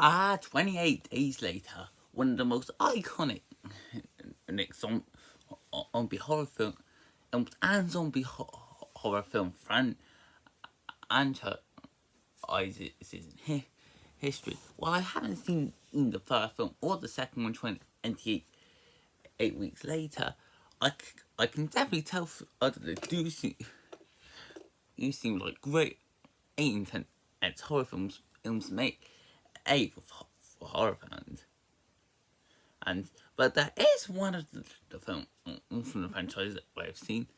28 days later, one of the most iconic zombie horror film and zombie horror film franchises in history. While I haven't seen the first film or the second one 28 weeks later, I can definitely tell that do seem like great 8 and 10 horror films make for horror fans. But there is one of the film from the franchise that I've seen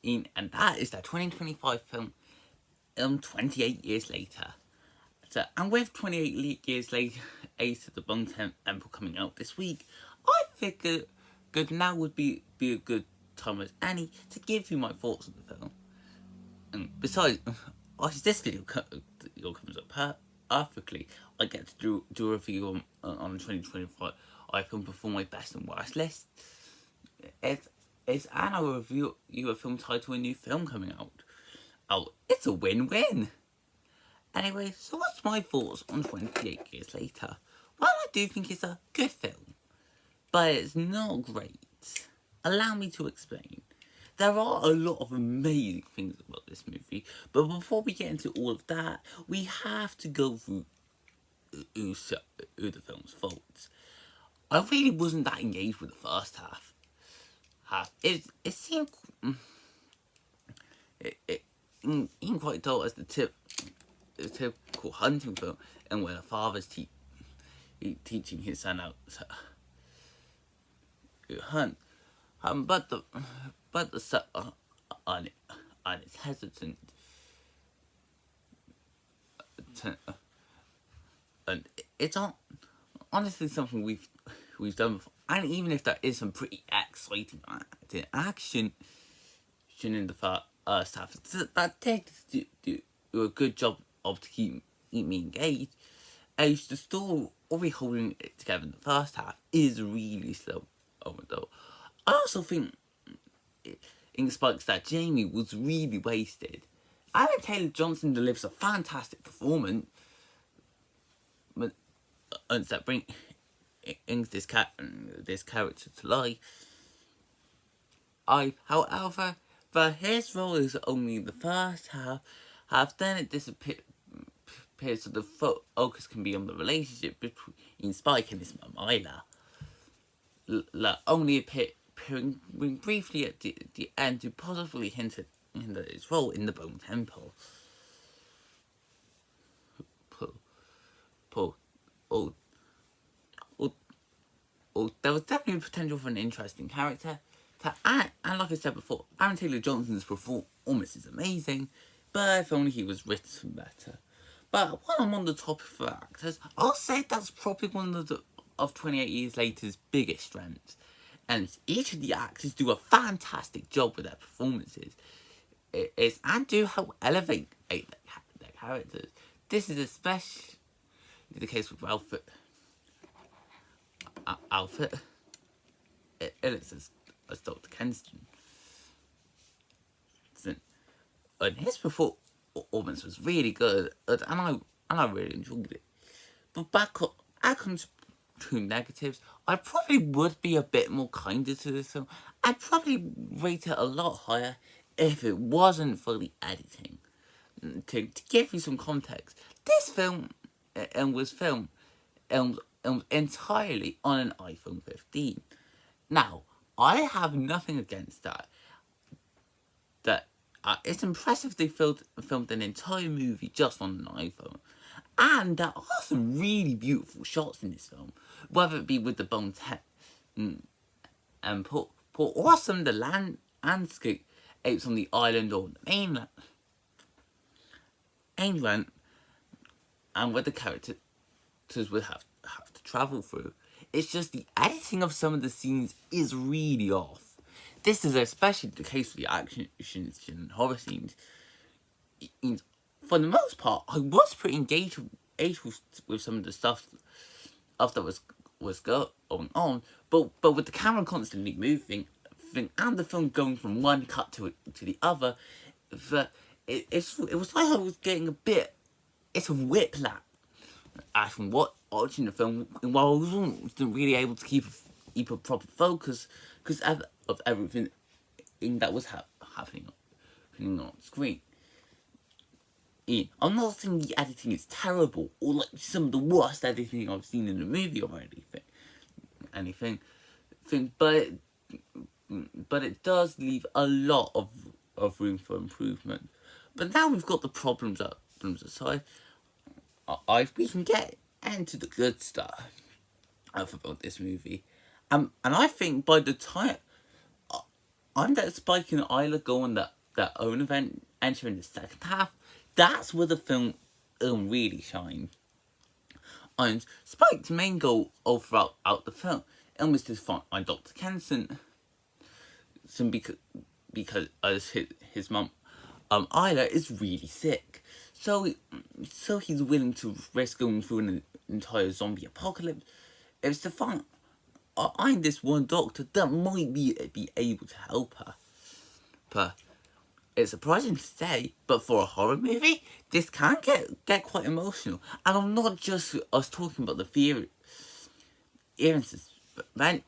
and that is the 2025 film 28 years later. So, and with 28 years later, Ace of the Bone Temple coming out this week, I figured now would be a good time as any to give you my thoughts on the film. And besides, this video comes up perfectly. I get to do a review on the 2025 iPhone before my best and worst list. And I will review a film title, a new film coming out. Oh, it's a win-win. Anyway, so what's my thoughts on 28 years later? Well, I do think it's a good film, but it's not great. Allow me to explain. There are a lot of amazing things about this movie, but before we get into all of that, we have to go through the film's faults. I really wasn't that engaged with the first half. It seemed it quite dull as the typical hunting film, and where the father's teaching his son how to hunt. But the son is hesitant, and it's honestly something we've done before. And even if there is some pretty exciting action in the first half, that takes do a good job of to keep me engaged. As the story holding it together in the first half is really slow. Though I also think in spikes that Jamie was really wasted. Aaron Taylor-Johnson delivers a fantastic performance, but that brings this character to life. However, his role is only in the first half, then it disappears, so the focus can be on the relationship between Spike and his mum, Isla. Only appearing briefly at the end to possibly hint at his role in the Bone Temple. There was definitely potential for an interesting character. And like I said before, Aaron Taylor-Johnson's performance is amazing, but if only he was written better. But while I'm on the topic of actors, I'll say that's probably one of 28 Years Later's biggest strengths. And each of the actors do a fantastic job with their performances. And do help elevate their characters. This is especially the case with Alfred Ellis as Dr. Kenston. And his performance was really good, and I really enjoyed it. But back to negatives, I probably would be a bit more kinder to this film. I'd probably rate it a lot higher if it wasn't for the editing. To give you some context, this film was filmed entirely on an iPhone 15. Now, I have nothing against that. It's impressive they filmed an entire movie just on an iPhone. And there are some really beautiful shots in this film, whether it be with the Bone Temple and port or some of the landscapes on the island or the mainland, and where the characters would have to travel through. It's just the editing of some of the scenes is really off. This is especially the case for the action and horror scenes. For the most part, I was pretty engaged with some of the stuff that was going on, but with the camera constantly moving, and the film going from one cut to the other, it was like I was getting a bit of whiplash From watching the film, while I wasn't really able to keep a proper focus because of everything that was happening on screen. Yeah, I'm not saying the editing is terrible or like some of the worst editing I've seen in a movie or anything, but it does leave a lot of room for improvement. But now we've got the problems aside, we can get into the good stuff about this movie. And I think by the time I'm that Spike and Isla go on that own event, entering the second half, that's where the film really shines. And Spike's main goal all throughout the film was to find Dr. Kenson, because his mum, Isla, is really sick. So he's willing to risk going through an entire zombie apocalypse. It's to find this one doctor that might be able to help her. But it's surprising to say, but for a horror movie, this can get quite emotional. And I'm not just us talking about the fear and suspense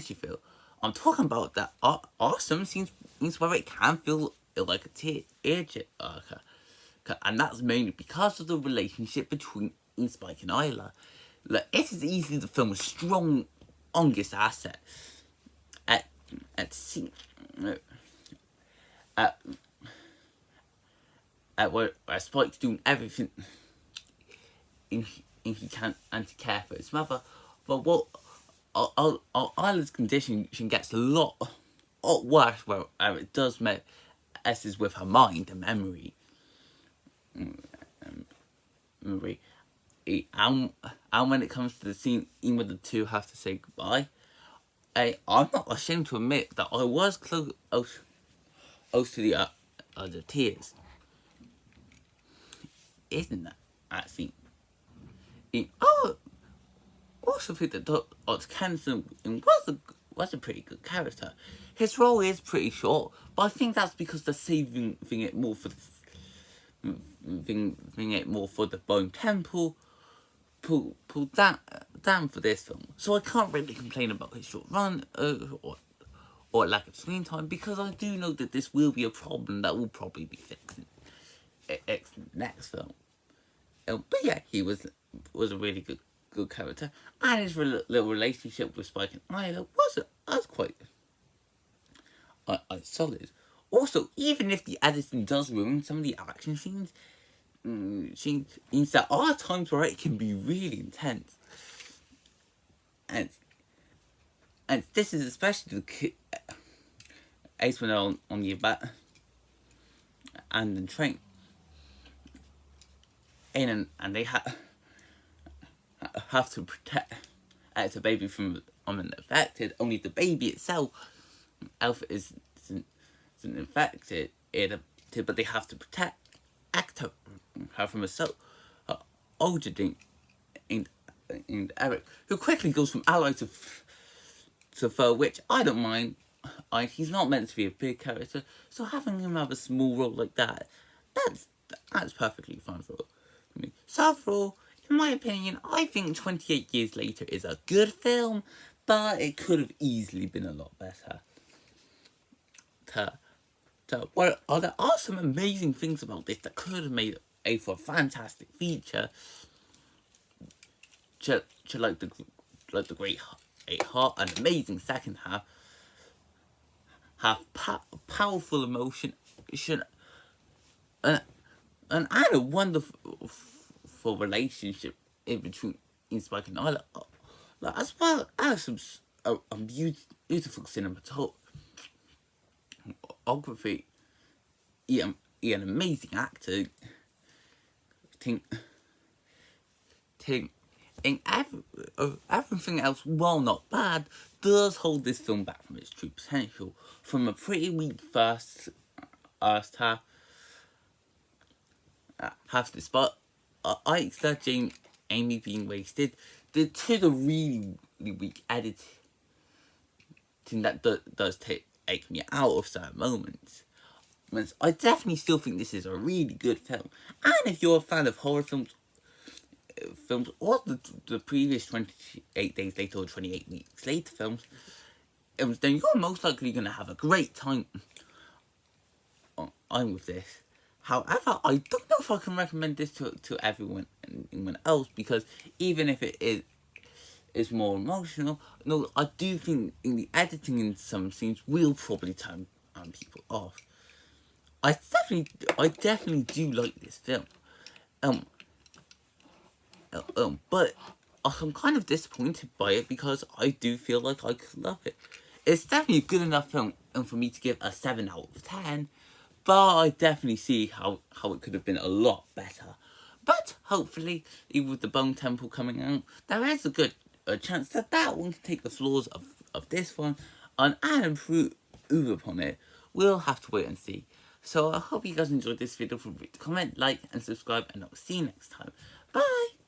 you feel. I'm talking about that are some scenes where it can feel like a tearjerker. And that's mainly because of the relationship between Spike and Isla. Like, it is easily the film's strongest asset. At where Spike's doing everything he can and to care for his mother, but what Isla's condition gets a lot worse where it does messes with her mind and memory. And when it comes to the scene where the two have to say goodbye, I'm not ashamed to admit that I was close to the tears. Isn't that scene? I also think that Dr. Kenson was a pretty good character. His role is pretty short, but I think that's because they're saving it more for the Bone Temple pull down for this film. So I can't really complain about his short run or lack of screen time, because I do know that this will be a problem that will probably be fixed in next film. But yeah, he was a really good character, and his little relationship with Spike and Isla was quite solid. Also, even if the editing does ruin some of the action scenes there are times where it can be really intense, and this is especially the Ace when they're on the bat and the train, and they have to protect the baby from being affected. Only the baby itself, Alpha, isn't infected, but they have to protect her from assault. Older in Eric, who quickly goes from ally to foe, which I don't mind. He's not meant to be a big character, so having him have a small role like that's perfectly fine for me. So overall, in my opinion, I think 28 Years Later is a good film, but it could have easily been a lot better. There are some amazing things about this that could have made it for a fantastic feature. Like the Great Heart, an amazing second half, powerful emotion, and a wonderful relationship in between Spike and Isla, as well as some beautiful cinematography. An amazing actor. Everything else, while not bad, does hold this film back from its true potential. From a pretty weak first half, despite I expect Amy being wasted, to the really weak editing that does take me out of certain moments. I definitely still think this is a really good film, and if you're a fan of horror films films, or the previous 28 days later or 28 weeks later films, then you're most likely going to have a great time on with this. However, I don't know if I can recommend this to anyone else, because even if it is more emotional, no, I do think in the editing in some scenes will probably turn people off. I definitely do like this film. But I'm kind of disappointed by it, because I do feel like I could love it. It's definitely a good enough film for me to give a 7 out of 10, but I definitely see how it could have been a lot better. But hopefully, even with the Bone Temple coming out, there is a chance that one can take the flaws of this one and improve upon it. We'll have to wait and see. So I hope you guys enjoyed this video. Feel free to comment, like, and subscribe, and I'll see you next time. Bye!